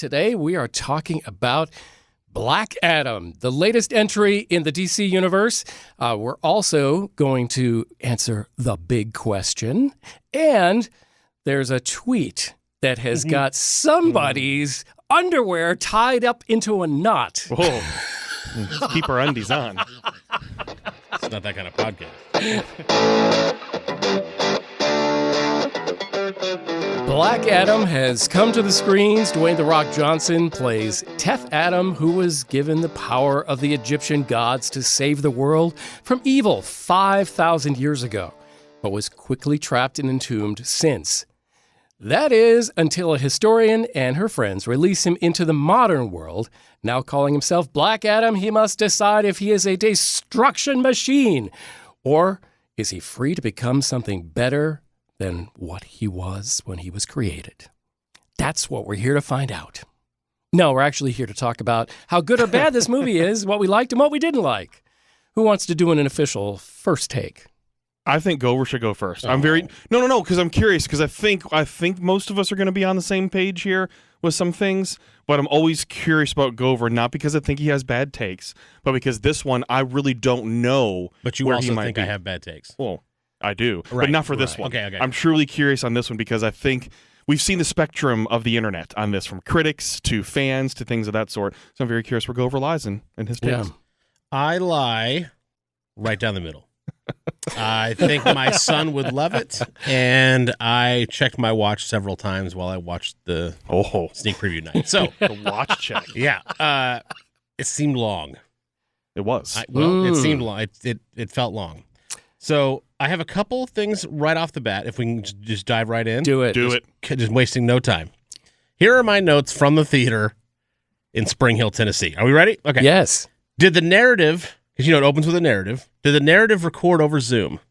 Today we are talking about Black Adam, the latest entry in the DC universe. We're also going to answer the big question. And there's a tweet that has got somebody's underwear tied up into a knot. Whoa. Let's keep our undies on. It's not that kind of podcast. Black Adam has come to the screens. Dwayne "The Rock" Johnson plays Teth Adam, who was given the power of the Egyptian gods to save the world from evil 5,000 years ago, but was quickly trapped and entombed since. That is until a historian and her friends release him into the modern world. Now calling himself Black Adam, he must decide if he is a destruction machine, or is he free to become something better than what he was when he was created. That's what we're here to find out. No, we're actually here to talk about how good or bad this movie is, what we liked and what we didn't like. Who wants to do an official first take? I think Gover should go first. I'm very no, because I'm curious because I think most of us are going to be on the same page here with some things, but I'm always curious about Gover, not because I think he has bad takes, but because this one I really don't know. But you where also he might think be. I have bad takes. Well, I do, Right, but not for this right. one. Okay. I'm truly curious on this one because I think we've seen the spectrum of the internet on this, from critics to fans to things of that sort. So I'm very curious where Gover lies in his takes. Yeah. I lie right down the middle. I think my son would love it, and I checked my watch several times while I watched the sneak preview night. So The watch check. yeah, it seemed long. It was. It seemed long. It felt long. So I have a couple things right off the bat. If we can just dive right in, Do it. Just wasting no time. Here are my notes from the theater in Spring Hill, Tennessee. Are we ready? Okay. Yes. Did the narrative, because it opens with a narrative, did the narrative record over Zoom?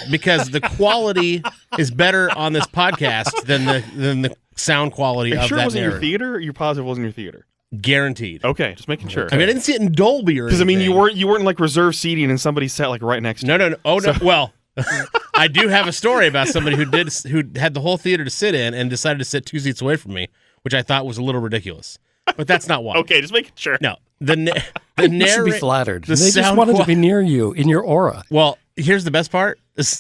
Because the quality is better on this podcast than the sound quality Are you of sure it that wasn't narrative. your theater? Or you're positive it wasn't your theater? Guaranteed. Okay, just making sure. I mean, I didn't see it in Dolby or Because I mean, anything. you weren't in like reserve seating and somebody sat like right next to you. No. Oh no. Well, I do have a story about somebody who had the whole theater to sit in and decided to sit 2 seats away from me, which I thought was a little ridiculous. But that's not why. Okay, just making sure. No. The You should be flattered. the They just sound wanted to qual- be near you, in your aura. Well, here's the best part. This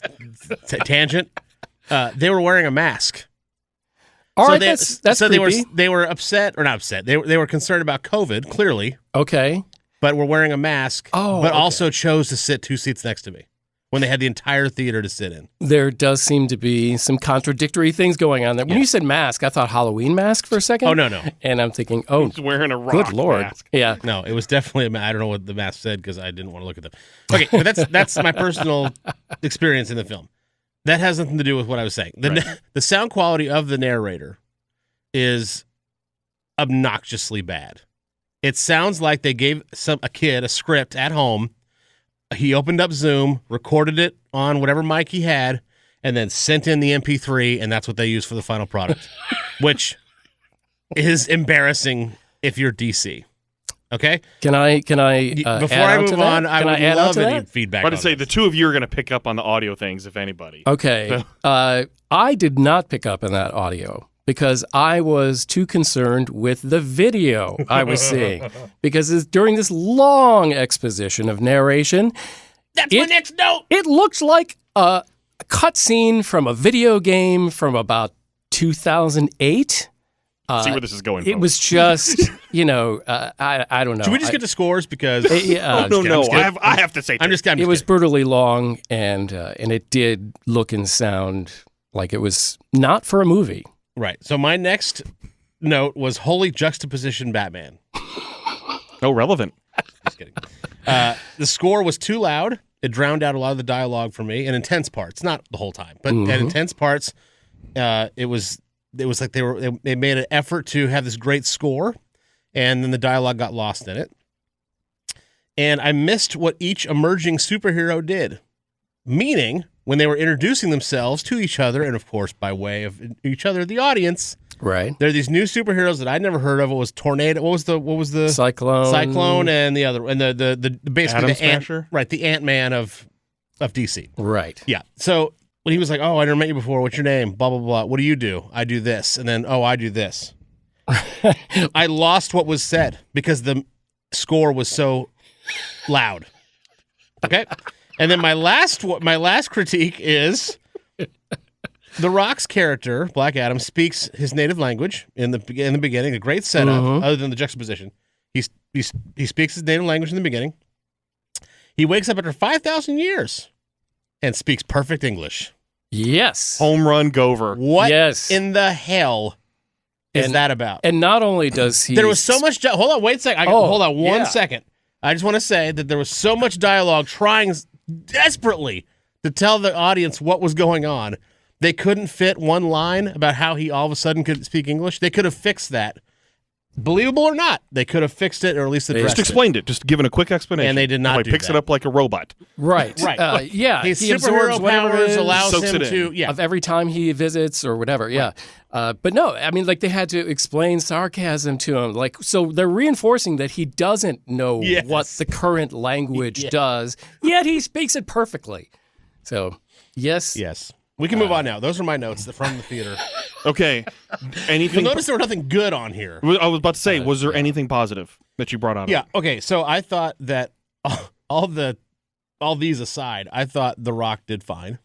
tangent. They were wearing a mask. All right, they, that's so creepy. they were upset, or not upset. They were concerned about COVID, clearly, Okay. but were wearing a mask. Oh, but okay. also chose to sit 2 seats next to me when they had the entire theater to sit in. There does seem to be some contradictory things going on there. When you said mask, I thought Halloween mask for a second. Oh no. And I'm thinking, oh, He's wearing a rock good Lord. mask. Yeah. No, it was definitely I don't know what the mask said because I didn't want to look at them. Okay, but that's my personal experience in the film. That has nothing to do with what I was saying. The sound quality of the narrator is obnoxiously bad. It sounds like they gave a kid a script at home. He opened up Zoom, recorded it on whatever mic he had, and then sent in the MP3, and that's what they used for the final product, which is embarrassing if you're DC. Okay? Can I Before add I on to move that? on, I Can would add on love to any that? feedback. I was on to say, this. the two of you are going to pick up on the audio things, if anybody. Okay. I did not pick up on that audio because I was too concerned with the video I was seeing. Because during this long exposition of narration, That's my next note. it looked like a cutscene from a video game from about 2008. See where this is going. It folks. was just, I don't know. Should we just get to scores because Yeah, No. I have to say. I'm just kidding. it was brutally long, and it did look and sound like it was not for a movie. right. So my next note was holy juxtaposition Batman. no relevant. Just kidding. The score was too loud. It drowned out a lot of the dialogue for me in intense parts, not the whole time, but at intense parts, it was like they made an effort to have this great score, and then the dialogue got lost in it. And I missed what each emerging superhero did, meaning when they were introducing themselves to each other, and of course by way of each other, the audience. Right. There are these new superheroes that I'd never heard of. What was Tornado? What was the Cyclone, and the other, and the basically Atom the Smasher? right, the Ant-Man of DC. Right. Yeah. So when he was like, "Oh, I never met you before. What's your name? Blah blah blah. What do you do? I do this." And then, "Oh, I do this." I lost what was said because the score was so loud. Okay, and then my last critique is The Rock's character, Black Adam, speaks his native language in the beginning. A great setup, other than the juxtaposition. He speaks his native language in the beginning. He wakes up after 5,000 years and speaks perfect English. Yes. Home run Gover. What Yes. in the hell is that about? And not only does he... There was so much... hold on, wait a second. Hold on one yeah. second. I just want to say that there was so much dialogue trying desperately to tell the audience what was going on. They couldn't fit one line about how he all of a sudden could speak English. They could have fixed that. Believable or not, they could have fixed it or at least addressed Just explained it. Just given a quick explanation. And they did not He do picks that. it up like a robot. Right. Yeah. His he absorbs superhero whatever it powers is allows soaks him it in. to... Yeah. of every time he visits or whatever. Yeah. But no, I mean, like they had to explain sarcasm to him. Like, so they're reinforcing that he doesn't know Yes. what the current language does, yet he speaks it perfectly. So, yes. Yes. We can move on now. Those are my notes from the theater. Okay. Anything? You'll notice there was nothing good on here. I was about to say, was there anything positive that you brought out? Yeah. Okay. So I thought that all these aside, I thought The Rock did fine.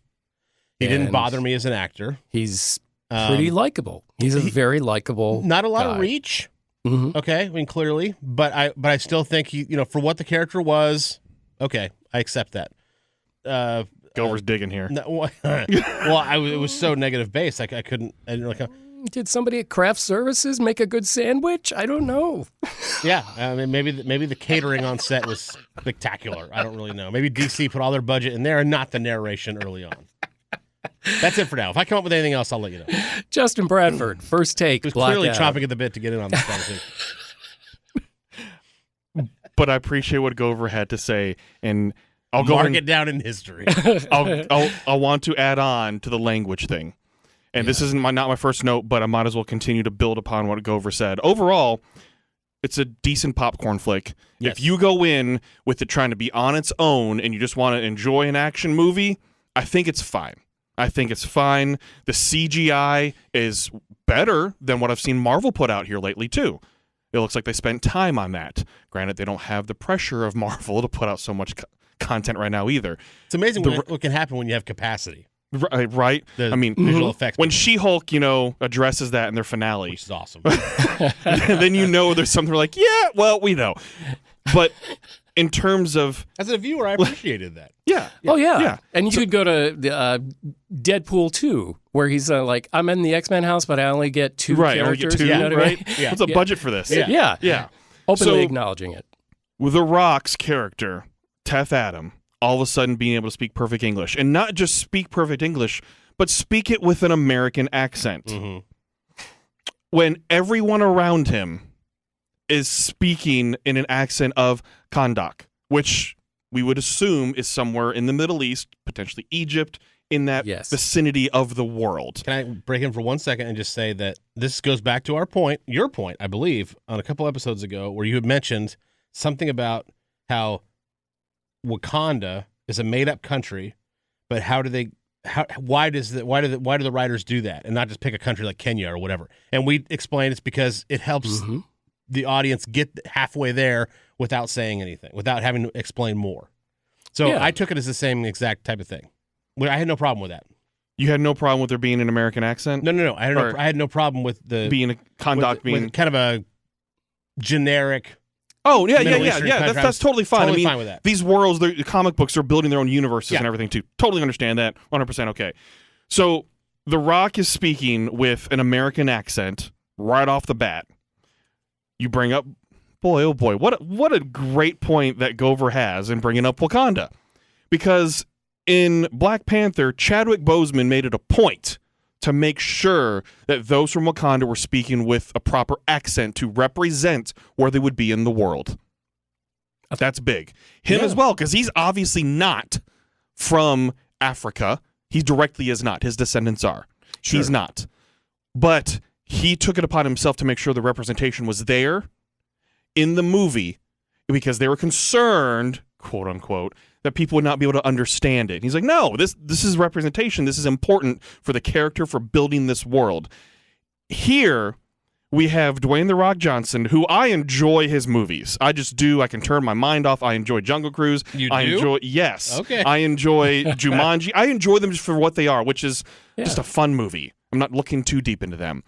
He didn't And bother me as an actor. He's pretty likable. He's a very likable Not a lot guy. of reach. Mhm. Okay. I mean, clearly, but I still think he, for what the character was. Okay, I accept that. Gover's digging here. No, it was so negative based. I couldn't. I didn't like. Did somebody at Craft Services make a good sandwich? I don't know. Yeah, I mean, maybe the catering on set was spectacular. I don't really know. Maybe DC put all their budget in there and not the narration early on. That's it for now. If I come up with anything else, I'll let you know. Justin Bradford, first take. He was Black clearly Adam. chomping at the bit to get in on this conversation. But I appreciate what Gover had to say, and I'll go Mark it down in history. I'll want to add on to the language thing. And this isn't not my first note, but I might as well continue to build upon what Gover said. Overall, it's a decent popcorn flick. Yes. If you go in with it trying to be on its own and you just want to enjoy an action movie, I think it's fine. The CGI is better than what I've seen Marvel put out here lately, too. It looks like they spent time on that. Granted, they don't have the pressure of Marvel to put out so much content right now either. It's amazing what can happen when you have capacity. Right? The I mean, visual effects. when She-Hulk, addresses that in their finale, Which is awesome. then there's something like, yeah, well, we know. But in terms of... As a viewer, I appreciated that. Yeah. Oh, yeah. Yeah. And you could go to Deadpool 2, where he's like, I'm in the X-Men house, but I only get two Right, I only characters. get two, you know what I right? mean? Yeah. What's the budget for this? Yeah. Yeah. Openly So- acknowledging it. With The Rock's character, Teth Adam, all of a sudden being able to speak perfect English. And not just speak perfect English, but speak it with an American accent. Mm-hmm. When everyone around him is speaking in an accent of Kandak, which we would assume is somewhere in the Middle East, potentially Egypt, in that vicinity of the world. Can I break in for 1 second and just say that this goes back to your point, I believe, on a couple episodes ago, where you had mentioned something about how Wakanda is a made-up country, but why do the writers do that and not just pick a country like Kenya or whatever? And we explained it's because it helps the audience get halfway there without saying anything, without having to explain more. So I took it as the same exact type of thing. I had no problem with that. You had no problem with there being an American accent? No. I had no problem with the being a Kandak with kind of a generic. Oh, yeah. Middle Eastern country. That's totally fine. Totally I mean, fine with that. These worlds, the comic books are building their own universes Yeah. and everything, too. Totally understand that. 100% okay. So, The Rock is speaking with an American accent right off the bat. You bring up, boy, oh boy, what a great point that Gover has in bringing up Wakanda. Because in Black Panther, Chadwick Boseman made it a point to make sure that those from Wakanda were speaking with a proper accent to represent where they would be in the world. That's big. Him as well, because he's obviously not from Africa. He directly is not. His descendants are. Sure. He's not. But he took it upon himself to make sure the representation was there in the movie because they were concerned, quote unquote, that people would not be able to understand it. And he's like, no, this is representation. This is important for the character, for building this world. Here, we have Dwayne The Rock Johnson, who I enjoy his movies. I just do. I can turn my mind off. I enjoy Jungle Cruise. You do? I enjoy, yes. Okay. I enjoy Jumanji. I enjoy them just for what they are, which is just a fun movie. I'm not looking too deep into them.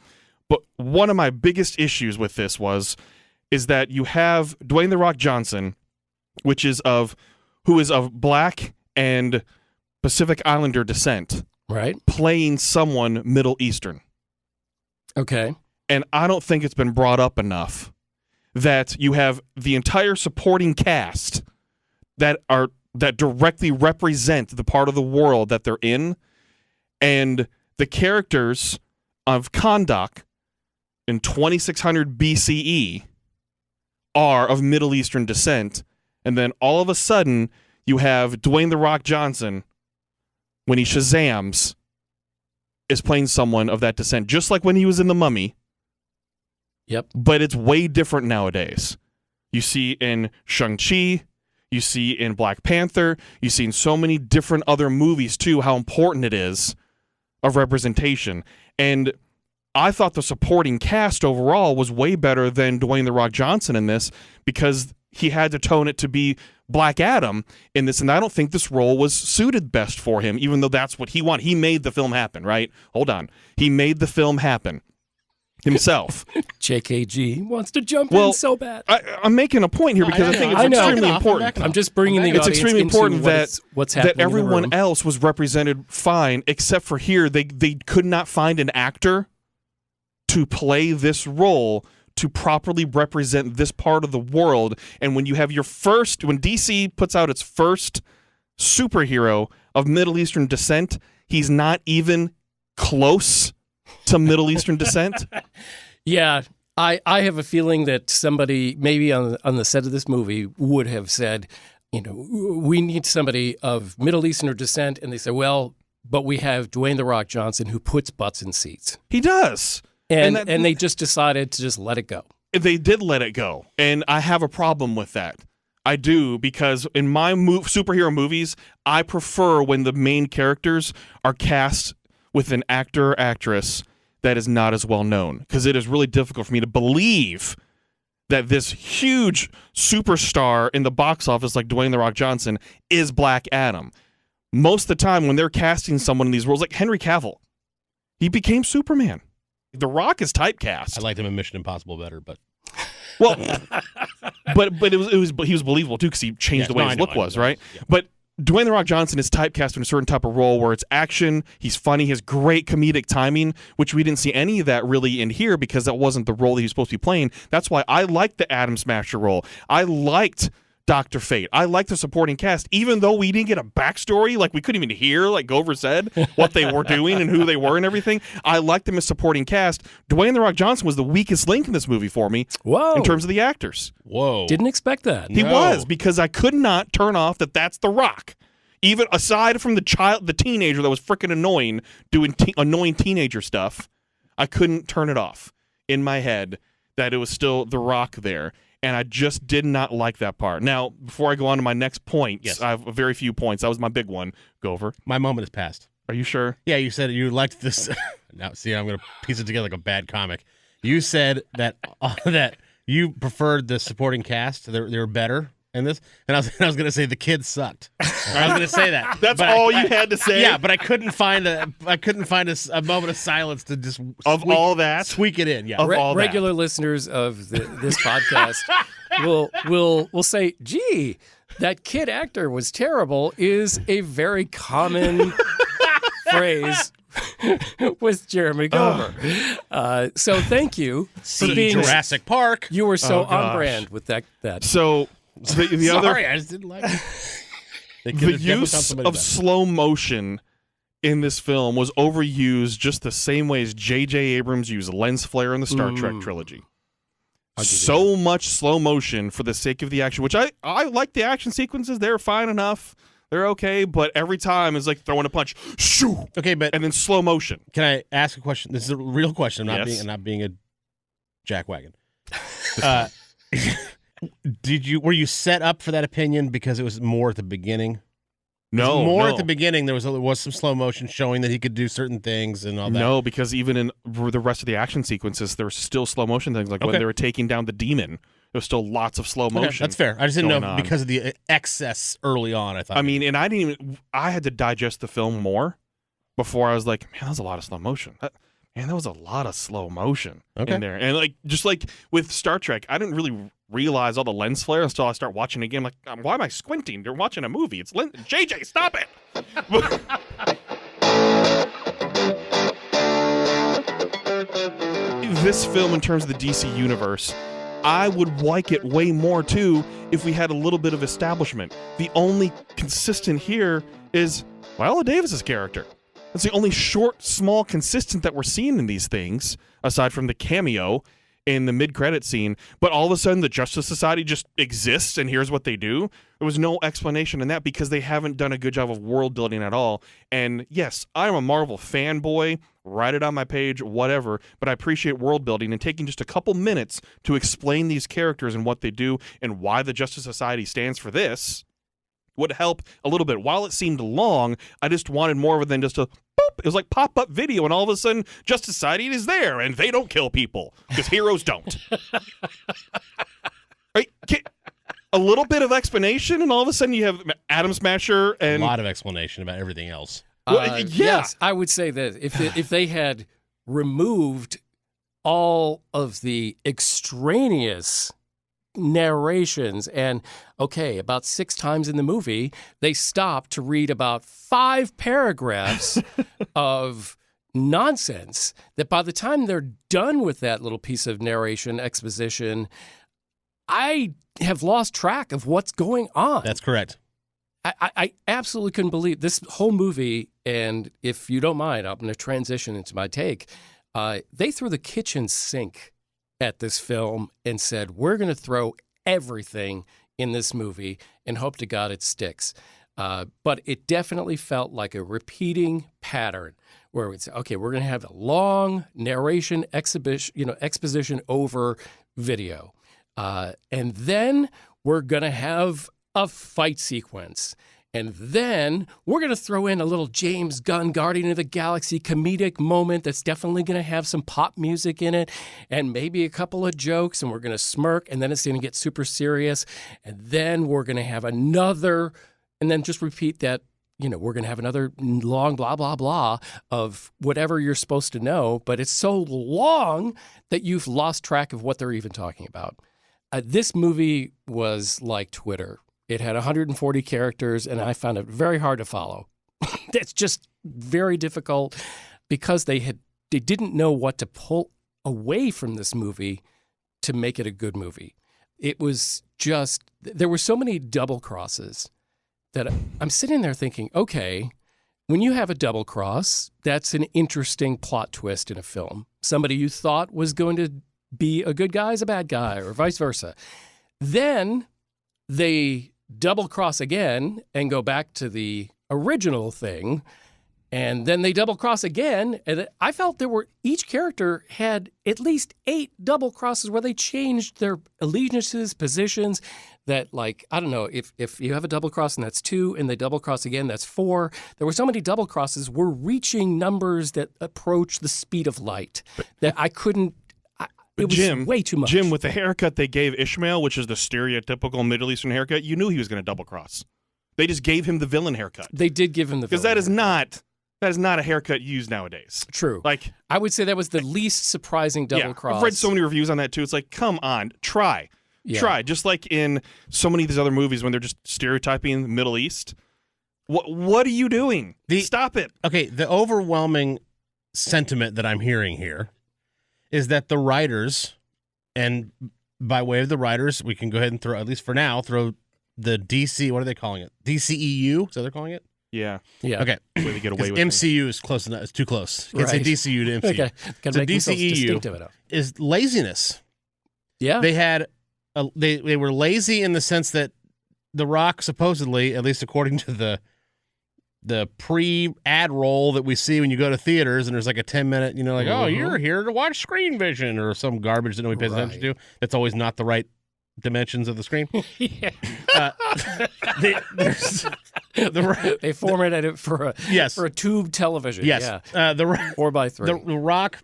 But one of my biggest issues with this is that you have Dwayne The Rock Johnson, who is of black and Pacific Islander descent, Right. playing someone Middle Eastern. Okay. And I don't think it's been brought up enough that you have the entire supporting cast that directly represent the part of the world that they're in, and the characters of Kahndaq in 2600 BCE are of Middle Eastern descent, and then all of a sudden you have Dwayne The Rock Johnson, when he Shazams, is playing someone of that descent, just like when he was in The Mummy. Yep. But it's way different nowadays. You see in Shang-Chi, you see in Black Panther, you see in so many different other movies too how important it is of representation. And I thought the supporting cast overall was way better than Dwayne The Rock Johnson in this, because he had to tone it to be Black Adam in this, and I don't think this role was suited best for him, even though that's what he wanted. He made the film happen, right? Hold on. He made the film happen himself. JKG wants to jump in so bad. I'm making a point here because I think it's extremely important. I'm just bringing the It's audience extremely into important that what's happening that everyone in the room. else was represented fine, except for here. They could not find an actor to play this role to properly represent this part of the world. And when you have when DC puts out its first superhero of Middle Eastern descent, he's not even close to Middle Eastern descent. Yeah, I have a feeling that somebody maybe on the set of this movie would have said, we need somebody of Middle Eastern descent, and they said, well, but we have Dwayne The Rock Johnson who puts butts in seats. He does. And they just decided to just let it go. They did let it go, and I have a problem with that. I do, because in my superhero movies, I prefer when the main characters are cast with an actor or actress that is not as well known, because it is really difficult for me to believe that this huge superstar in the box office like Dwayne The Rock Johnson is Black Adam. Most of the time when they're casting someone in these roles, like Henry Cavill, he became Superman. The Rock is typecast. I liked him in Mission Impossible better, but well, but he was believable too, because he changed the way his look was, right? Yeah. But Dwayne The Rock Johnson is typecast in a certain type of role where it's action, he's funny, he has great comedic timing, which we didn't see any of that really in here because that wasn't the role that he was supposed to be playing. That's why I liked the Atom Smasher role. I liked Dr. Fate. I liked the supporting cast, even though we didn't get a backstory, like we couldn't even hear, like Gover said, what they were doing and who they were and everything. I liked them as supporting cast. Dwayne The Rock Johnson was the weakest link in this movie for me. Whoa. In terms of the actors. Whoa. Didn't expect that. He was, because I could not turn off that's The Rock. Even aside from the teenager that was freaking annoying, doing annoying teenager stuff, I couldn't turn it off in my head that it was still The Rock there. And I just did not like that part. Now, before I go on to my next point, yes. I have very few points. That was my big one. Go over. My moment has passed. Are you sure? Yeah, you said you liked this. Now, see, I'm going to piece it together like a bad comic. You said that that you preferred the supporting cast. They were better in this. And I was going to say the kids sucked. I was going to say that. That's all you had to say? Yeah, but I couldn't find a moment of silence to just all that? squeak it in. Yeah. Of all that. Regular listeners of this podcast will say, gee, that kid actor was terrible is a very common phrase with Jeremy Gover. So thank you for being Jurassic Park. You were so on brand with that. So the Sorry, I just didn't like it. The use of slow motion in this film was overused just the same way as J.J. Abrams used lens flare in the Star Trek trilogy. So much slow motion for the sake of the action, which I like the action sequences. They're fine enough. They're okay, but every time it's like throwing a punch. Shoo! Okay, but and then slow motion. Can I ask a question? This is a real question. I'm not being a jackwagon. Were you set up for that opinion because it was more at the beginning? No, more no. at the beginning. There was some slow motion showing that he could do certain things and all that. No, because even in the rest of the action sequences, there's still slow motion things. Like when they were taking down the demon, there's still lots of slow motion. Okay, that's fair. I just didn't know on. because of the excess early on. I thought. I mean, and I had to digest the film more before I was like, man, that was a lot of slow motion. There was a lot of slow motion in there. And like, just like with Star Trek, I didn't really realize all the lens flare until I start watching again. Like, why am I squinting? You're watching a movie. It's JJ, stop it. This film, in terms of the DC universe, I would like it way more too if we had a little bit of establishment. The only consistent here is Viola Davis's character. That's the only short, small, consistent that we're seeing in these things, aside from the cameo in the mid-credit scene. But all of a sudden, the Justice Society just exists, and here's what they do. There was no explanation in that because they haven't done a good job of world building at all. And yes, I'm a Marvel fanboy. Write it on my page, whatever. But I appreciate world building and taking just a couple minutes to explain these characters and what they do and why the Justice Society stands for this would help a little bit. While it seemed long, I just wanted more of it than just a boop. It was like pop-up video, and all of a sudden, Justice Society is there, and they don't kill people, because heroes don't. Right? A little bit of explanation, and all of a sudden you have Atom Smasher and... A lot of explanation about everything else. Yes, I would say that if they had removed all of the extraneous narrations, and about 6 times in the movie they stop to read about 5 paragraphs of nonsense that by the time they're done with that little piece of narration exposition, I have lost track of what's going on. That's correct. I absolutely couldn't believe this whole movie. And if you don't mind, I'm going to transition into my take. They threw the kitchen sink at this film and said, we're going to throw everything in this movie and hope to God it sticks. But it definitely felt like a repeating pattern where we'd say, okay, we're going to have a long narration exposition over video. And then we're going to have a fight sequence. And then we're going to throw in a little James Gunn Guardian of the Galaxy comedic moment that's definitely going to have some pop music in it and maybe a couple of jokes, and we're going to smirk, and then it's going to get super serious. And then we're going to have another, and then just repeat that, we're going to have another long blah, blah, blah of whatever you're supposed to know. But it's so long that you've lost track of what they're even talking about. This movie was like Twitter. It had 140 characters, and I found it very hard to follow. It's just very difficult because they didn't know what to pull away from this movie to make it a good movie. It was just, there were so many double crosses that I'm sitting there thinking, okay, when you have a double cross, that's an interesting plot twist in a film. Somebody you thought was going to be a good guy is a bad guy, or vice versa. Then they double cross again and go back to the original thing, and then they double cross again. And I felt each character had at least 8 double crosses where they changed their allegiances, positions. That, like, I don't know, if you have a double cross and that's 2, and they double cross again, that's 4. There were so many double crosses. We're reaching numbers that approach the speed of light that I couldn't. It was way too much. Jim, with the haircut they gave Ishmael, which is the stereotypical Middle Eastern haircut, you knew he was going to double cross. They just gave him the villain haircut. They did give him the villain because that is not a haircut used nowadays. True. Like, I would say that was the least surprising double cross. I've read so many reviews on that too. It's like, come on, try. Just like in so many of these other movies when they're just stereotyping the Middle East. What are you doing? Stop it. Okay, the overwhelming sentiment that I'm hearing here is that the writers, and by way of the writers, we can go ahead and throw, at least for now, throw the DC, what are they calling it? DCEU? Is that what they're calling it? Yeah. Okay. Way to get away with MCU is close enough. It's too close. You can't say DCU to MCU. Okay. So DCEU is laziness. Yeah. They had they were lazy in the sense that The Rock supposedly, at least according to the pre-ad roll that we see when you go to theaters, and there's like a 10-minute, oh, you're here to watch Screen Vision or some garbage that nobody pays attention to. That's always not the right dimensions of the screen. They formatted it for a tube television. Yes. Yeah. 4x3. The Rock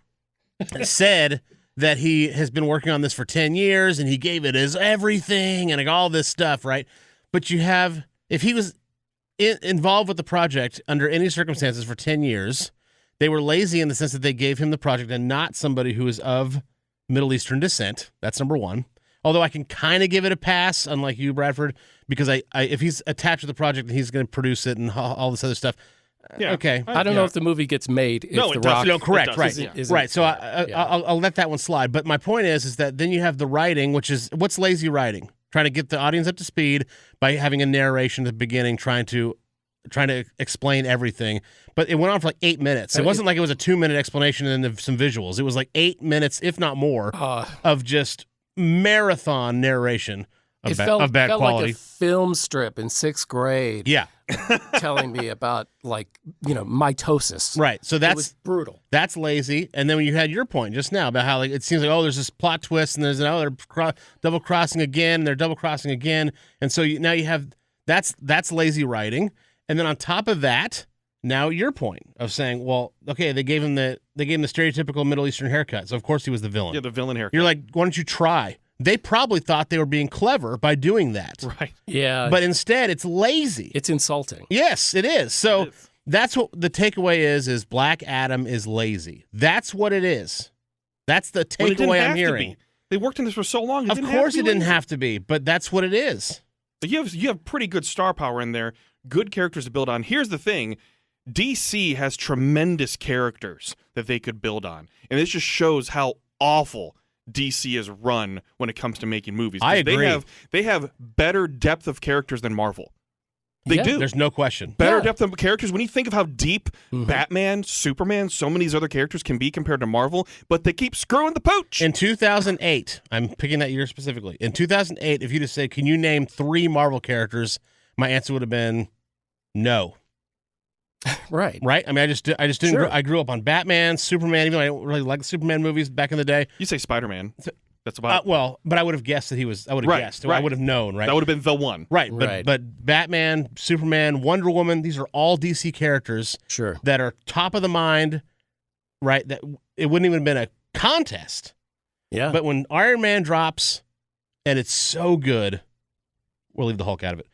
said that he has been working on this for 10 years and he gave it his everything and like all this stuff, right? But if he was involved with the project under any circumstances for 10 years, they were lazy in the sense that they gave him the project and not somebody who is of Middle Eastern descent. That's number one. Although I can kind of give it a pass, unlike you, Bradford, because if he's attached to the project and he's going to produce it and all this other stuff, okay. I don't know if the movie gets made. No, if it the Rock, does. No, correct, right, right. So yeah. I'll let that one slide. But my point is that then you have the writing, which is what's lazy writing, trying to get the audience up to speed by having a narration at the beginning, trying to explain everything. But it went on for like 8 minutes. It wasn't like it was a 2-minute explanation and then some visuals. It was like 8 minutes, if not more, of just marathon narration of bad felt quality. Like a film strip in 6th grade. Yeah. Telling me about mitosis. Right. So it was brutal. That's lazy. And then when you had your point just now about how it seems like, there's this plot twist and there's another double crossing again, and they're double crossing again. And so now you have that's lazy writing. And then on top of that, now your point of saying, well, okay, they gave him the stereotypical Middle Eastern haircut. So of course he was the villain. Yeah, the villain haircut. You're like, why don't you try? They probably thought they were being clever by doing that. Right. Yeah. But instead, it's lazy. It's insulting. Yes, it is. So that's what the takeaway is Black Adam is lazy. That's what it is. That's the takeaway I'm hearing. They worked on this for so long. Of course it didn't have to be, but that's what it is. But you have pretty good star power in there, good characters to build on. Here's the thing. DC has tremendous characters that they could build on. And this just shows how awful DC is run when it comes to making movies. I agree. They have better depth of characters than Marvel. They do. There's no question. Better depth of characters. When you think of how deep Batman, Superman, so many of these other characters can be compared to Marvel, but they keep screwing the pooch. In 2008, I'm picking that year specifically. In 2008, if you just say, can you name 3 Marvel characters, my answer would have been no. Right. I mean, I just didn't. Sure. I grew up on Batman, Superman. Even though I don't really like the Superman movies back in the day. You say Spider-Man. That's about but I would have guessed that he was. I would have guessed. Right. I would have known. Right. That would have been the one. Right. Right. But Batman, Superman, Wonder Woman. These are all DC characters. Sure. That are top of the mind. Right. That it wouldn't even have been a contest. Yeah. But when Iron Man drops, and it's so good, we'll leave the Hulk out of it.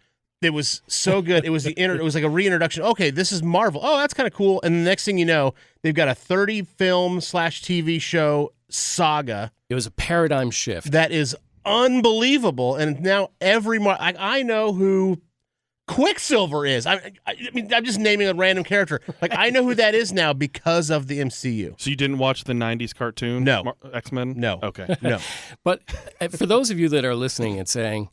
It was so good. It was it was like a reintroduction. Okay, this is Marvel. Oh, that's kind of cool. And the next thing you know, they've got a 30-film/TV show saga. It was a paradigm shift. That is unbelievable. And now I know who Quicksilver is. I mean, I'm just naming a random character. Like, I know who that is now because of the MCU. So you didn't watch the 90s cartoon? No. X-Men? No. Okay. No. But for those of you that are listening and saying,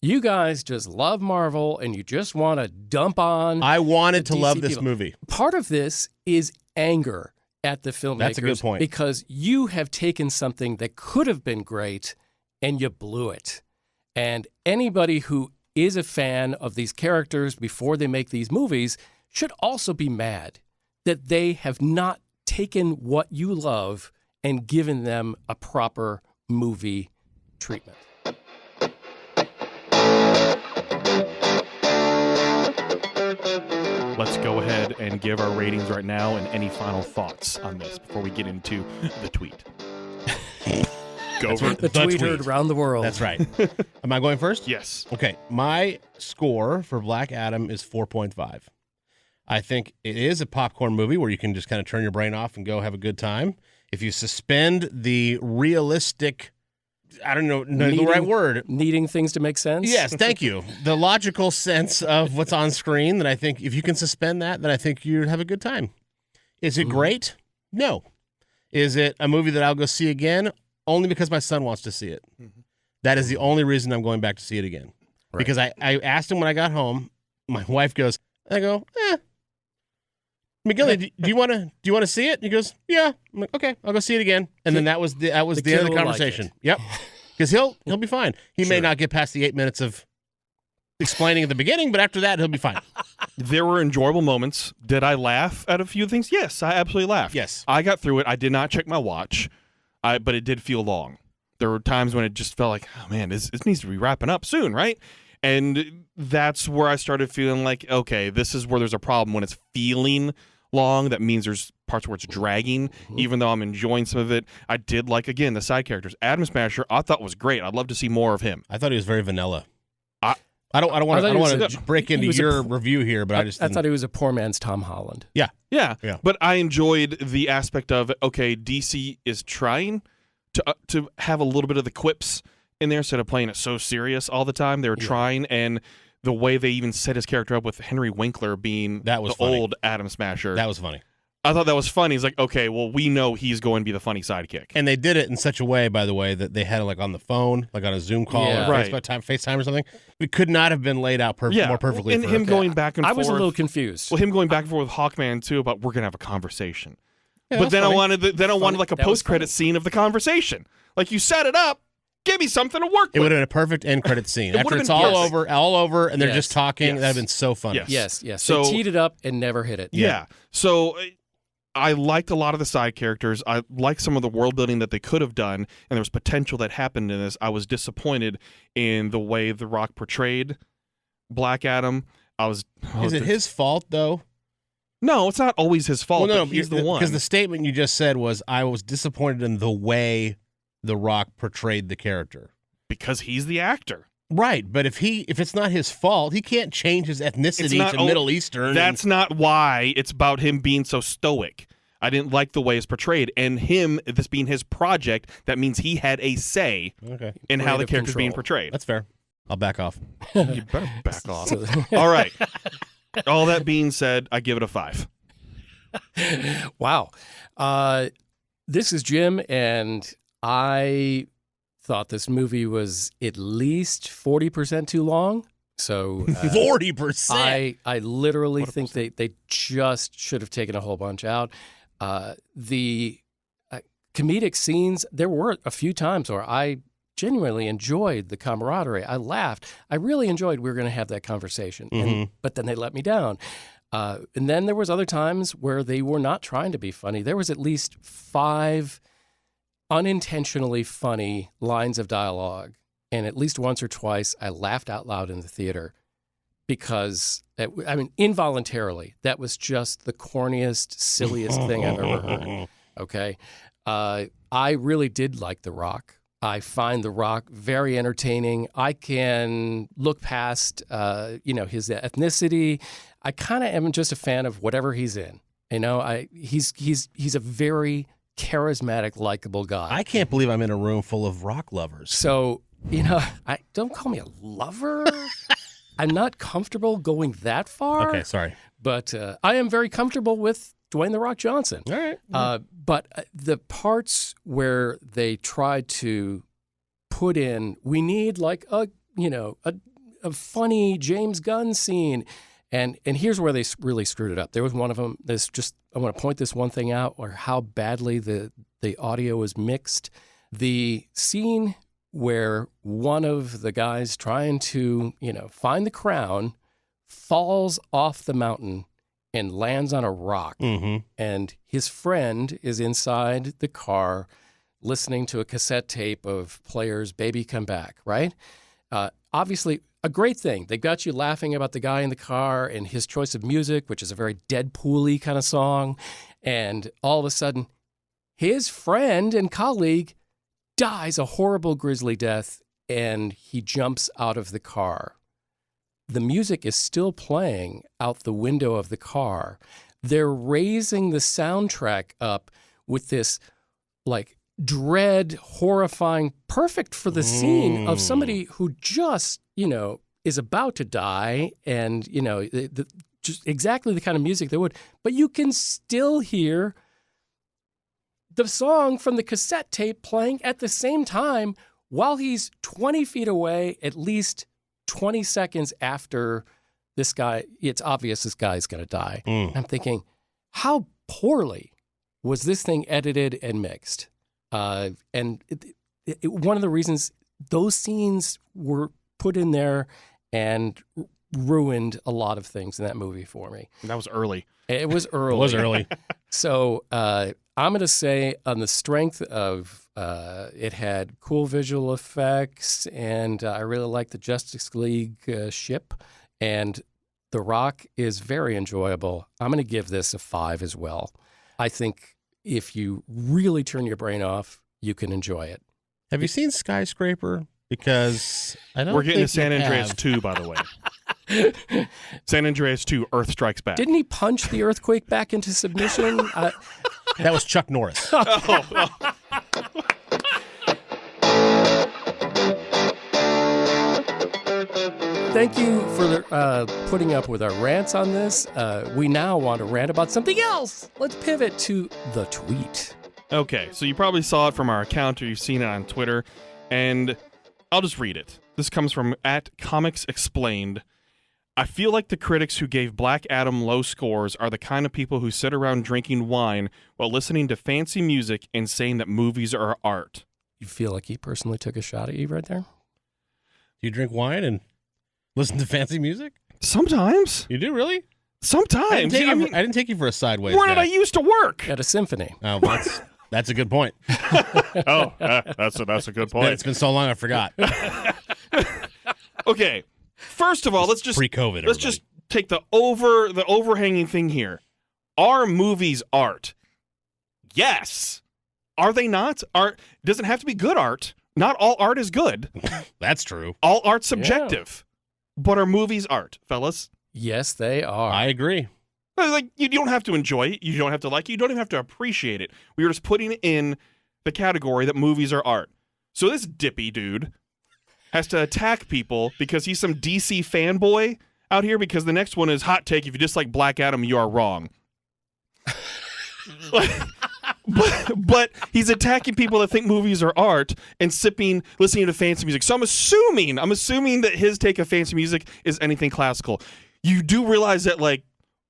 you guys just love Marvel and you just want to dump on. I wanted to DC love this people. movie. Part of this is anger at the filmmakers. That's a good point. Because you have taken something that could have been great and you blew it. And anybody who is a fan of these characters before they make these movies should also be mad that they have not taken what you love and given them a proper movie treatment. Let's go ahead and give our ratings right now and any final thoughts on this before we get into the tweet. Go for it. The tweet heard around the world. That's right. Am I going first? Yes. Okay. My score for Black Adam is 4.5. I think it is a popcorn movie where you can just kind of turn your brain off and go have a good time. If you suspend the realistic, I don't know the right word. Needing things to make sense? Yes, thank you. The logical sense of what's on screen, that I think if you can suspend that, then I think you'd have a good time. Is it great? No. Is it a movie that I'll go see again? Only because my son wants to see it. That is the only reason I'm going back to see it again. Right. Because I asked him when I got home, my wife goes, I go, McGilly, do you want to see it? He goes, yeah. I'm like, okay, I'll go see it again. And then that was the end of the conversation. Yep. Because he'll be fine. He may not get past the 8 minutes of explaining at the beginning, but after that, he'll be fine. There were enjoyable moments. Did I laugh at a few things? Yes, I absolutely laughed. Yes. I got through it. I did not check my watch, but it did feel long. There were times when it just felt like, oh man, this needs to be wrapping up soon, right? And that's where I started feeling like, okay, this is where there's a problem. When it's feeling long, that means there's parts where it's dragging, even though I'm enjoying some of it. I did like, again, the side characters. Adam Smasher, I thought was great. I'd love to see more of him. I thought he was very vanilla. I don't want to break into your review here, but I thought he was a poor man's Tom Holland. Yeah. But I enjoyed the aspect of, okay, DC is trying to have a little bit of the quips in there instead of playing it so serious all the time. They were trying, and the way they even set his character up with Henry Winkler being old Adam Smasher. That was funny. I thought that was funny. He's like, okay, well, we know he's going to be the funny sidekick. And they did it in such a way, by the way, that they had it like on the phone, like on a Zoom call or FaceTime or something. It could not have been laid out more perfectly. And him going back and forth. I was a little confused. Well, him going back and forth with Hawkman, too, about we're going to have a conversation. Yeah, but then funny. I wanted like a post-credit scene of the conversation. Like, you set it up. Give me something to work with. It would have been a perfect end credit scene. After it's all over, and they're just talking, that would have been so funny. Yes. So they teed it up and never hit it. Yeah. So I liked a lot of the side characters. I liked some of the world building that they could have done, and there was potential that happened in this. I was disappointed in the way The Rock portrayed Black Adam. Is it his fault, though? No, it's not always his fault. Well, no, he's the one. Because the statement you just said was, I was disappointed in the way The Rock portrayed the character. Because he's the actor. Right, but if it's not his fault, he can't change his ethnicity to Middle Eastern. That's not why it's about him being so stoic. I didn't like the way it's portrayed. And him, this being his project, that means he had a say in how the character's being portrayed. That's fair. I'll back off. You better back off. All right. All that being said, I give it a 5. Wow. This is Jim, and I thought this movie was at least 40% too long. So 40%. I literally think they just should have taken a whole bunch out. The comedic scenes, there were a few times where I genuinely enjoyed the camaraderie. I laughed. I really enjoyed we were going to have that conversation, but then they let me down. And then there was other times where they were not trying to be funny. There was at least 5 unintentionally funny lines of dialogue, and at least once or twice I laughed out loud in the theater because, involuntarily, that was just the corniest, silliest thing I've ever heard. Okay? I really did like The Rock. I find The Rock very entertaining. I can look past, his ethnicity. I kind of am just a fan of whatever he's in. He's a very charismatic, likable guy. I can't believe I'm in a room full of Rock lovers. So, I don't call me a lover. I'm not comfortable going that far. Okay, sorry. But I am very comfortable with Dwayne "The Rock" Johnson. All right. But the parts where they tried to put in, we need like a funny James Gunn scene. And here's where they really screwed it up. There was one of them. I want to point this one thing out, or how badly the audio is mixed. The scene where one of the guys trying to find the crown falls off the mountain and lands on a rock, and his friend is inside the car listening to a cassette tape of Player's "Baby Come Back." Right? Obviously, a great thing. They got you laughing about the guy in the car and his choice of music, which is a very Deadpool-y kind of song. And all of a sudden, his friend and colleague dies a horrible, grisly death, and he jumps out of the car. The music is still playing out the window of the car. They're raising the soundtrack up with this, like, dread, horrifying, perfect for the scene of somebody who just, is about to die, and, just exactly the kind of music they would. But you can still hear the song from the cassette tape playing at the same time while he's 20 feet away, at least 20 seconds after this guy, it's obvious this guy's going to die. I'm thinking, how poorly was this thing edited and mixed? And one of the reasons those scenes were put in there and ruined a lot of things in that movie for me. That was early. It was early. It was early. So I'm going to say, on the strength of It had cool visual effects, and I really liked the Justice League ship. And The Rock is very enjoyable. I'm going to give this a 5 as well. I think if you really turn your brain off, you can enjoy it. Have you seen Skyscraper? Because I don't We're getting to think San you Andreas have. 2, by the way. San Andreas 2, Earth Strikes Back. Didn't he punch the earthquake back into submission? That was Chuck Norris. Thank you for putting up with our rants on this. We now want to rant about something else. Let's pivot to the tweet. Okay, so you probably saw it from our account or you've seen it on Twitter, and I'll just read it. This comes from @ComicsExplained. I feel like the critics who gave Black Adam low scores are the kind of people who sit around drinking wine while listening to fancy music and saying that movies are art. You feel like he personally took a shot at you right there? Do you drink wine and listen to fancy music? Sometimes. You do, really? Sometimes. I didn't take you for a sideways Where did guy. I used to work? At a symphony. Oh, that's a good point. That's a good point. It's been so long I forgot. Okay. First of all, let's just Pre-COVID. let's just take the overhanging thing here. Are movies art? Yes. Are they not? Art doesn't have to be good art. Not all art is good. That's true. All art's subjective. But are movies art, fellas? Yes, they are. I agree. Like, you don't have to enjoy it. You don't have to like it. You don't even have to appreciate it. We were just putting it in the category that movies are art. So this dippy dude has to attack people because he's some DC fanboy out here, because the next one is hot take: if you dislike Black Adam, you are wrong. But he's attacking people that think movies are art and listening to fancy music. So I'm assuming that his take of fancy music is anything classical. You do realize that, like,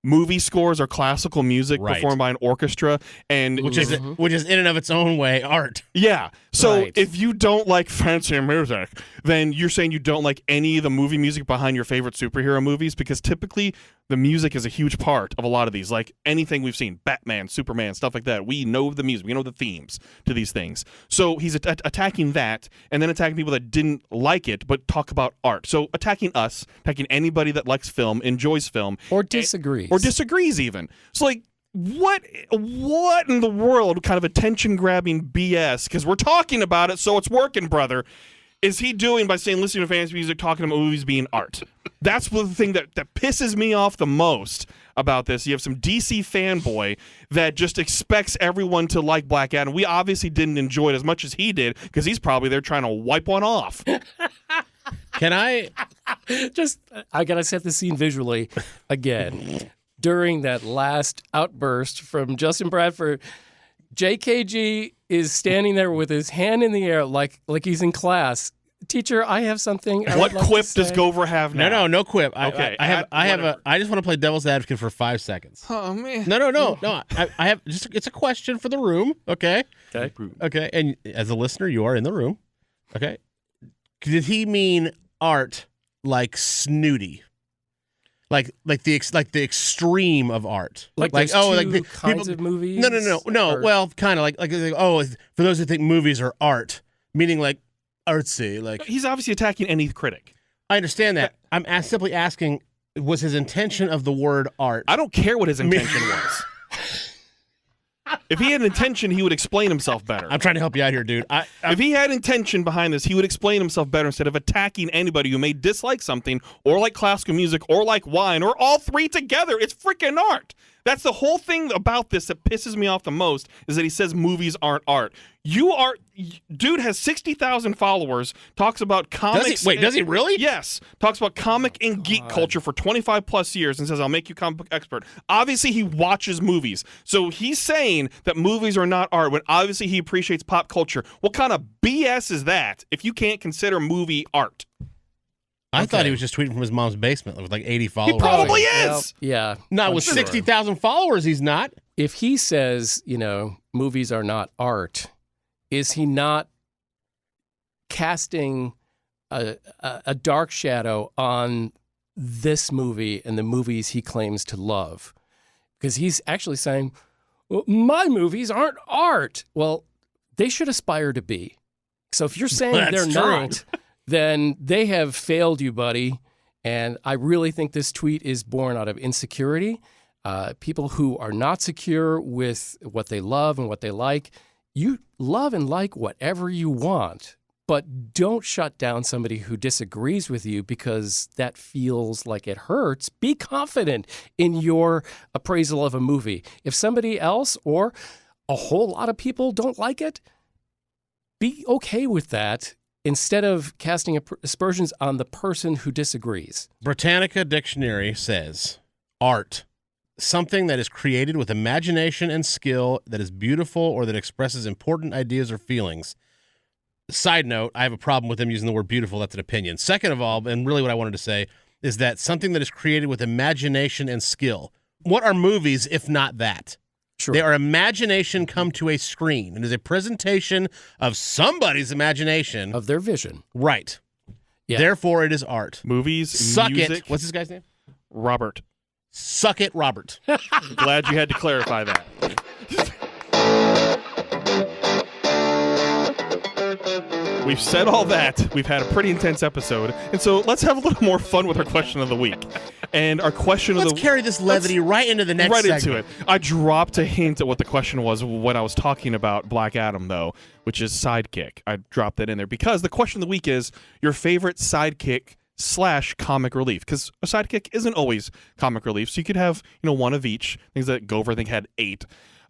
movie scores are classical music Right. performed by an orchestra, and Which is in and of its own way art. yeah. So Right. if you don't like fancy music, then you're saying you don't like any of the movie music behind your favorite superhero movies, because typically the music is a huge part of a lot of these. Like anything we've seen, Batman, Superman, stuff like that. We know the music. We know the themes to these things. So he's attacking that, and then attacking people that didn't like it but talk about art. So attacking us, attacking anybody that likes film, enjoys film, Or disagrees. or disagrees even. So, like, what in the world kind of attention-grabbing BS, because we're talking about it, so it's working, brother, is he doing by saying listening to fantasy music, talking about movies being art? That's the thing that pisses me off the most about this. You have some DC fanboy that just expects everyone to like Black Adam. We obviously didn't enjoy it as much as he did, because he's probably there trying to wipe one off. Can I? I gotta set the scene visually again. During that last outburst from Justin Bradford, JKG is standing there with his hand in the air like he's in class. Teacher, I have something. I What would like quip to does say." Gover have now? No quip. Okay, I just want to play devil's advocate for 5 seconds. Oh, man. No. I have just. It's a question for the room. Okay. Okay. And as a listener, you are in the room. Okay. Did he mean art like snooty? Like the extreme of art, Like there's two kinds people, of movies? No. Or- Well, kind of like for those who think movies are art, meaning like artsy. Like, He's obviously attacking any critic. I understand that. I'm simply asking: was his intention of the word art? I don't care what his intention was. If he had an intention, he would explain himself better. I'm trying to help you out here, dude. If he had intention behind this, he would explain himself better instead of attacking anybody who may dislike something, or like classical music, or like wine, or all three together. It's freaking art. That's the whole thing about this that pisses me off the most, is that he says movies aren't art. Dude has 60,000 followers, talks about comics. Does he really? Yes. Talks about comic and geek culture for 25 plus years and says, I'll make you comic book expert. Obviously, he watches movies. So he's saying that movies are not art when obviously he appreciates pop culture. What kind of BS is that if you can't consider movie art? I thought he was just tweeting from his mom's basement with like 80 followers. He probably Well, is. yeah. Not I'm with sure. 60,000 followers, he's not. If he says, movies are not art, is he not casting a dark shadow on this movie and the movies he claims to love? Because he's actually saying, well, my movies aren't art. Well, they should aspire to be. So if you're saying That's they're true. not, then they have failed you, buddy. And I really think this tweet is born out of insecurity. People who are not secure with what they love and what they like, you love and like whatever you want, but don't shut down somebody who disagrees with you because that feels like it hurts. Be confident in your appraisal of a movie. If somebody else or a whole lot of people don't like it, be okay with that instead of casting aspersions on the person who disagrees. Britannica Dictionary says, art, something that is created with imagination and skill, that is beautiful or that expresses important ideas or feelings. Side note, I have a problem with them using the word beautiful. That's an opinion. Second of all, and really what I wanted to say, is that something that is created with imagination and skill. What are movies if not that? Sure. They are imagination come to a screen. It is a presentation of somebody's imagination. Of their vision. Right. Yeah. Therefore, it is art. Movies, Suck music. it. What's this guy's name? Robert. Suck it, Robert. Glad you had to clarify that. We've said all that. We've had a pretty intense episode. And so let's have a little more fun with our question of the week. And our question of the Let's carry this levity right into the next right segment. into it. I dropped a hint at what the question was when I was talking about Black Adam, though, which is sidekick. I dropped that in there because the question of the week is your favorite sidekick / comic relief, because a sidekick isn't always comic relief. So you could have, one of each. Things that Gover, I think, had 8.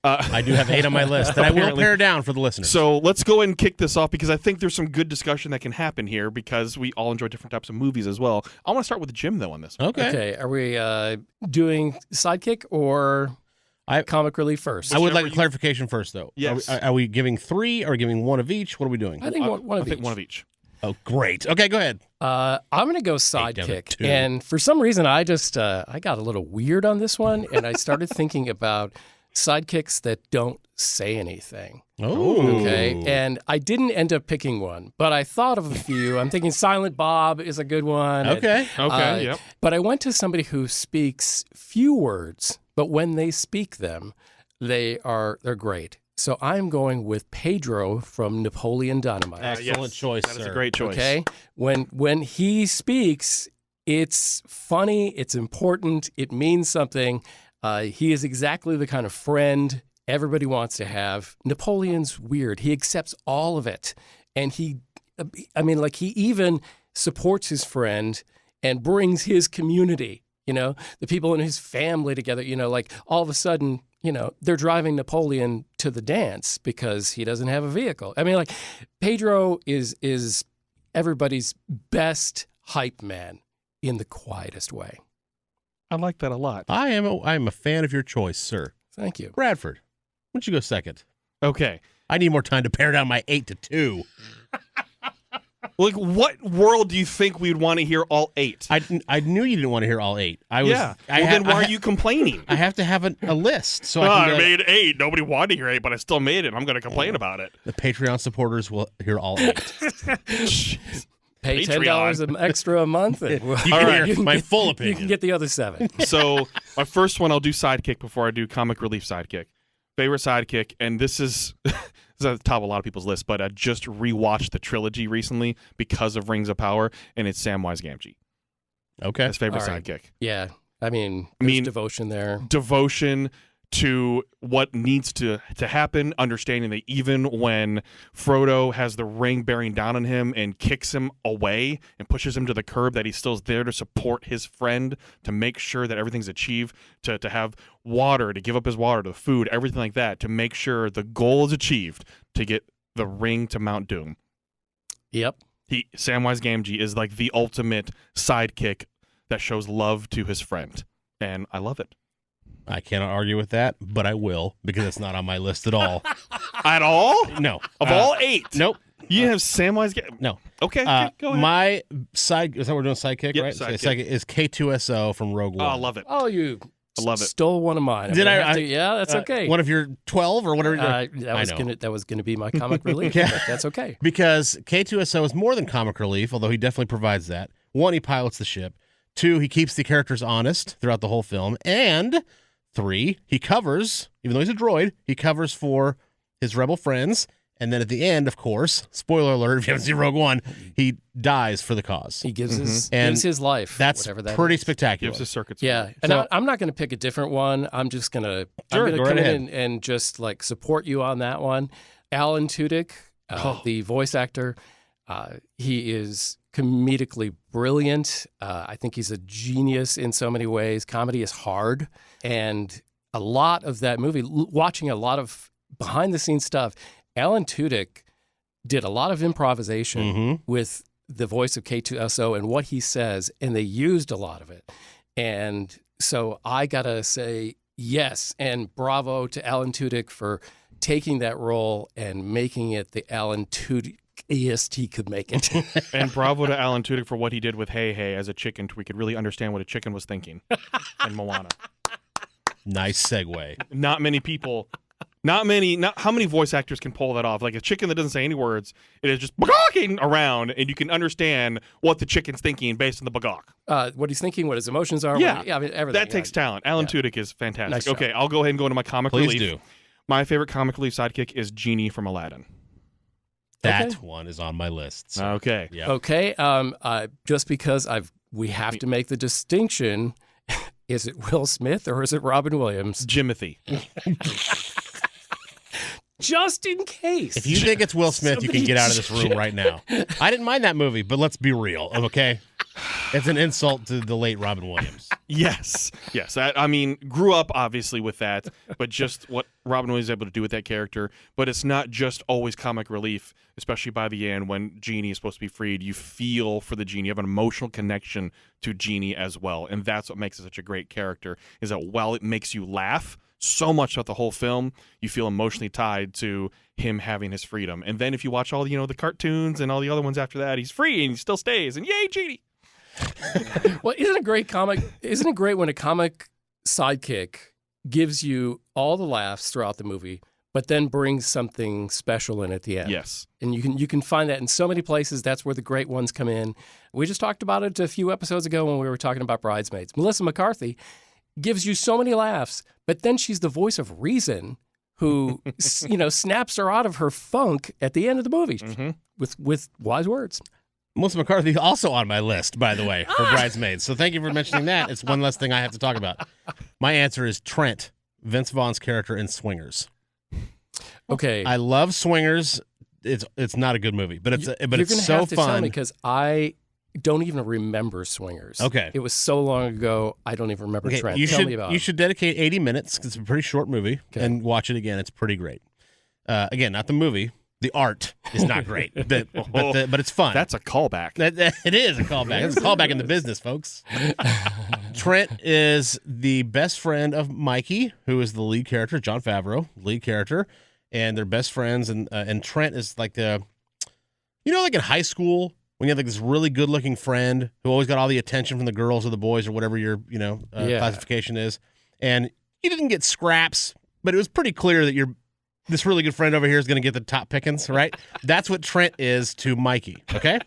I do have 8 on my list that I will Apparently. pare down for the listeners. So let's go ahead and kick this off because I think there's some good discussion that can happen here because we all enjoy different types of movies as well. I want to start with Jim, though, on this one. Okay. Are we doing sidekick or comic relief first? I would like a clarification first, though. Yes. Are we giving 3 or giving 1 of each? What are we doing? I think one of I think each. one of each. Oh, great. Okay, go ahead. I'm going to go down to sidekick. 2. And for some reason, I just I got a little weird on this one, and I started thinking about sidekicks that don't say anything. Oh. Okay. And I didn't end up picking one, but I thought of a few. I'm thinking Silent Bob is a good one. Okay. Okay, yep. But I went to somebody who speaks few words, but when they speak them, they're great. So I'm going with Pedro from Napoleon Dynamite. Excellent choice, That sir. is a great choice. Okay. When he speaks, it's funny, it's important, it means something. He is exactly the kind of friend everybody wants to have. Napoleon's weird. He accepts all of it. And he even supports his friend and brings his community, the people in his family together, like all of a sudden, they're driving Napoleon to the dance because he doesn't have a vehicle. I mean, like Pedro is everybody's best hype man in the quietest way. I like that a lot. I am a fan of your choice, sir. Thank you. Bradford, why don't you go second? Okay. I need more time to pare down my 8 to 2. Like, what world do you think we'd want to hear all 8? I knew you didn't want to hear all 8. Then why are you complaining? I have to have a list. So I I can made 8. Nobody wanted to hear 8, but I still made it. I'm going to complain about it. the Patreon supporters will hear all 8. Pay Patreon. $10 extra a month. And You can hear my full you opinion. can get the other 7. So my first one, I'll do sidekick before I do comic relief sidekick. Favorite sidekick, and this is at the top of a lot of people's list, but I just rewatched the trilogy recently because of Rings of Power, and it's Samwise Gamgee. Okay. His favorite All right. sidekick. Yeah. I mean, there's devotion there. Devotion to what needs to happen, understanding that even when Frodo has the ring bearing down on him and kicks him away and pushes him to the curb, that he's still there to support his friend, to make sure that everything's achieved, to have water, to give up his water, to food, everything like that, to make sure the goal is achieved to get the ring to Mount Doom. Yep. Samwise Gamgee is like the ultimate sidekick that shows love to his friend, and I love it. I cannot argue with that, but I will because it's not on my list at all. At all? No. Of all 8? Nope. You have Samwise Gamgee? No. Okay, go ahead. My side is that we're doing sidekick, Yep, right? sidekick. Sidekick is K2SO from Rogue One. Oh, I love it. Oh, you I love it. stole one of mine. Did I? Yeah, that's okay. One of your 12 or whatever. That was gonna be my comic relief. Yeah. But that's okay. Because K2SO is more than comic relief, although he definitely provides that. 1, he pilots the ship. 2, he keeps the characters honest throughout the whole film. And 3, he covers, even though he's a droid, he covers for his rebel friends. And then at the end, of course, spoiler alert, if you haven't seen Rogue One, he dies for the cause. He gives his life. That's whatever that pretty is. spectacular. Gives his circuits. Yeah, and So- I'm not going to pick a different one. I'm just going to Sure, go right come ahead. in and just like support you on that one. Alan Tudyk, the voice actor, he is comedically brilliant. I think he's a genius in so many ways. Comedy is hard, and a lot of that movie, watching a lot of behind the scenes stuff, Alan Tudyk did a lot of improvisation with the voice of K2SO and what he says, and they used a lot of it. And so I got to say yes, and bravo to Alan Tudyk for taking that role and making it the Alan Tudyk-iest he could make it. And bravo to Alan Tudyk for what he did with Hey Hey as a chicken, we could really understand what a chicken was thinking in Moana. Nice segue. Not how many voice actors can pull that off? Like a chicken that doesn't say any words, it is just bagawking around, and you can understand what the chicken's thinking based on the bagawk. What he's thinking, what his emotions are. Yeah. I mean, everything. That takes talent. Alan Tudyk is fantastic. Nice Okay, I'll go ahead and go into my comic Please relief. do. My favorite comic relief sidekick is Genie from Aladdin. That Okay. one is on my list. So. Okay. Yeah. Okay. Just because we have to make the distinction. Is it Will Smith or is it Robin Williams? Jimothy. Just in case. If you think it's Will Smith, you can get out of this room right now. I didn't mind that movie, but let's be real, okay? It's an insult to the late Robin Williams. Yes. I mean, grew up obviously with that, but just what Robin Williams is able to do with that character. But it's not just always comic relief, especially by the end when Genie is supposed to be freed. You feel for the Genie. You have an emotional connection to Genie as well. And that's what makes it such a great character, is that while it makes you laugh so much throughout the whole film, you feel emotionally tied to him having his freedom. And then if you watch all the cartoons and all the other ones after that, he's free and he still stays. And yay, Genie! Well, isn't it great when a comic sidekick gives you all the laughs throughout the movie, but then brings something special in at the end? Yes. And you can find that in so many places. That's where the great ones come in. We just talked about it a few episodes ago when we were talking about Bridesmaids. Melissa McCarthy gives you so many laughs, but then she's the voice of reason who snaps her out of her funk at the end of the movie with wise words. Melissa McCarthy also on my list, by the way, for Bridesmaids. So thank you for mentioning that. It's one less thing I have to talk about. My answer is Trent, Vince Vaughn's character in Swingers. Okay. I love Swingers. It's not a good movie, but it's You're gonna so have to tell fun. me because I don't even remember Swingers. Okay. It was so long ago, I don't even remember Okay, Trent. you Tell should me about you it. should dedicate 80 minutes because it's a pretty short movie and watch it again. It's pretty great. Again, not the movie. The art is not great, but it's fun. That's a callback. It is a callback. It's a callback in the business, folks. Trent is the best friend of Mikey, who is the lead character, Jon Favreau, lead character, and they're best friends. And Trent is like like in high school when you have like this really good-looking friend who always got all the attention from the girls or the boys or whatever your classification is, and you didn't get scraps, but it was pretty clear that this really good friend over here is going to get the top pickings, right? That's what Trent is to Mikey, okay?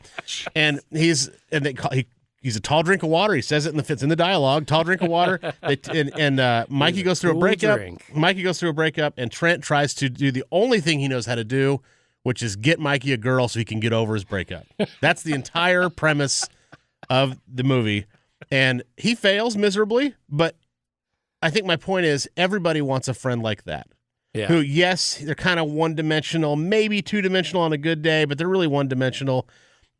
And he's a tall drink of water. He says it it's in the dialogue. Tall drink of water. Mikey goes through a breakup. Mikey goes through a breakup, and Trent tries to do the only thing he knows how to do, which is get Mikey a girl so he can get over his breakup. That's the entire premise of the movie, and he fails miserably. But I think my point is everybody wants a friend like that. Yeah. Who, yes, they're kind of one-dimensional, maybe two-dimensional on a good day, but they're really one-dimensional,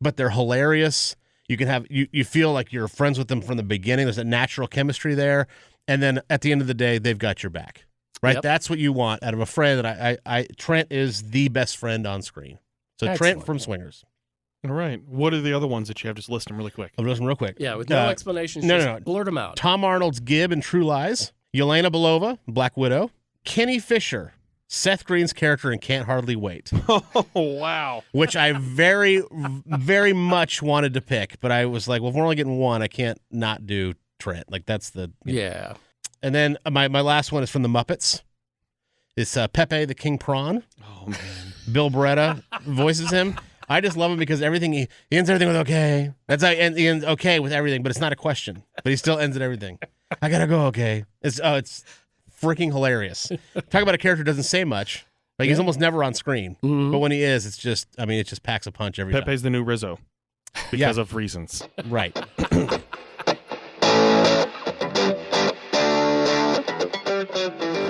but they're hilarious. You can have you feel like you're friends with them from the beginning. There's a natural chemistry there, and then at the end of the day, they've got your back, right? Yep. That's what you want out of a friend. And Trent is the best friend on screen. So Excellent. Trent from Swingers. All right. What are the other ones that you have? Just list them really quick. I'll list them real quick. Yeah, with no explanations. no, just no. blurt them out. Tom Arnold's Gib in True Lies. Yelena Belova, Black Widow. Kenny Fisher, Seth Green's character in Can't Hardly Wait. Oh, wow. Which I very, very much wanted to pick, but I was like, well, if we're only getting one, I can't not do Trent. Like, that's the... Yeah. And then my last one is from The Muppets. It's Pepe the King Prawn. Oh, man. Bill Beretta voices him. I just love him because everything he ends everything with okay. That's how he ends okay with everything, but it's not a question. But he still ends at everything. I gotta go okay. It's freaking hilarious. Talk about a character who doesn't say much. Like he's almost never on screen, but when he is, it's just, I mean, it just packs a punch every time. Pepe's the new Rizzo because of reasons. Right.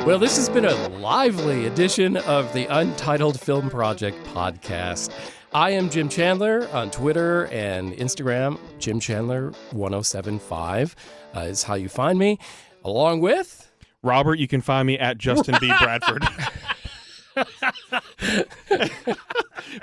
Well, this has been a lively edition of the Untitled Film Project Podcast. I am Jim Chandler on Twitter and Instagram. Jim Chandler 1075 is how you find me, along with Robert. You can find me at Justin B. Bradford.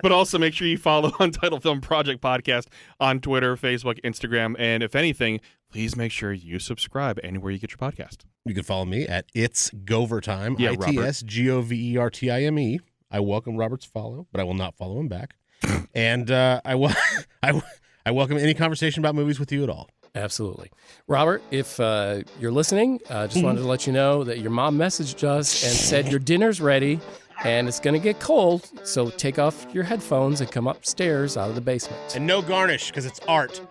But also make sure you follow Untitled Film Project Podcast on Twitter, Facebook, Instagram, and if anything, please make sure you subscribe anywhere you get your podcast. You can follow me at It's Govertime, Yeah, Robert. ITSGOVERTIME. I welcome Robert's follow, but I will not follow him back. And I welcome any conversation about movies with you at all. Absolutely. Robert, if you're listening, just wanted to let you know that your mom messaged us and said your dinner's ready and it's going to get cold, so take off your headphones and come upstairs out of the basement. And no garnish, because it's art.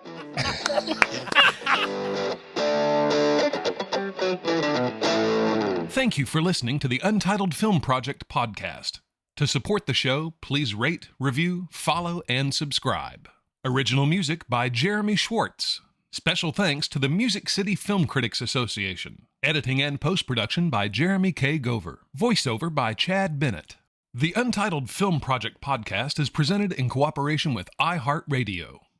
Thank you for listening to the Untitled Film Project Podcast. To support the show, please rate, review, follow, and subscribe. Original music by Jeremy Schwartz. Special thanks to the Music City Film Critics Association. Editing and post-production by Jeremy K. Gover. Voiceover by Chad Bennett. The Untitled Film Project Podcast is presented in cooperation with iHeartRadio.